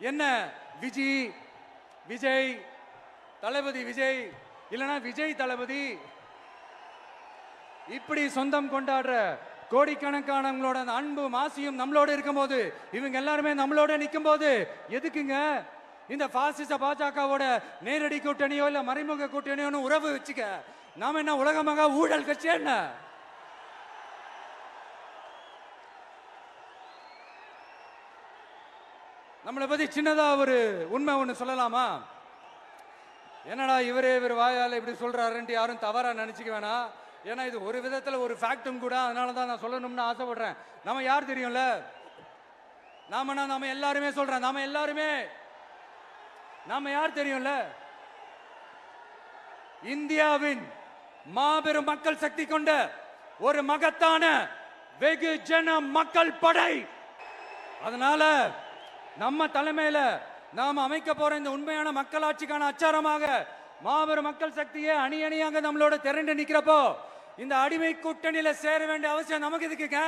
என்ன விஜய் விஜய் தளபதி விஜய் இல்லனா விஜய் தளபதி இப்படி சொந்தம் கொண்டாடுற கோடிக்கணக்கானவங்களோட அன்பு மாசியும் நம்மளோட இருக்கும்போது, இவங்க எல்லாருமே நம்மளோட நிற்கும் போது எதுக்குங்க இந்த பாசிச பாஜகவோட நேரடி கூட்டணியோ இல்ல மறைமுக கூட்டணியோ உறவு வச்சுக்க? நாம என்ன உலகமாக ஊழல் கட்சி என்ன? நம்மளை பத்தி சின்னதா ஒரு உண்மை ஒண்ணு சொல்லலாமா? என்னடா இவர் வாயால இப்படி சொல்றாருன்ட்டு யாரும் தவறா நினைச்சுக்க வேணாம். ஏன்னா இது ஒரு விதத்துல ஒரு ஃபேக்டும் கூட. அதனாலதான் நான் சொல்லணும்னு ஆசைப்படுறேன். நம்ம யார் தெரியும்ல? நாம எல்லாருமே சொல்றேன். நாம யார் தெரியும்ல? இந்தியாவின் மாபெரும் மக்கள் சக்தி கொண்ட ஒரு மகத்தான வெகுஜன மக்கள் படை. அதனால நம்ம தலைமையில நாம அமைக்க போற இந்த உண்மையான மக்களாட்சிக்கான அச்சாரமாக மாபெரும் மக்கள் சக்தியே அணி அணியாக நம்மளோட திரண்டு நிக்கிறப்போ இந்த அடிமை கூட்டணியில சேர வேண்டிய அவசியம் நமக்கு எதுக்குங்க?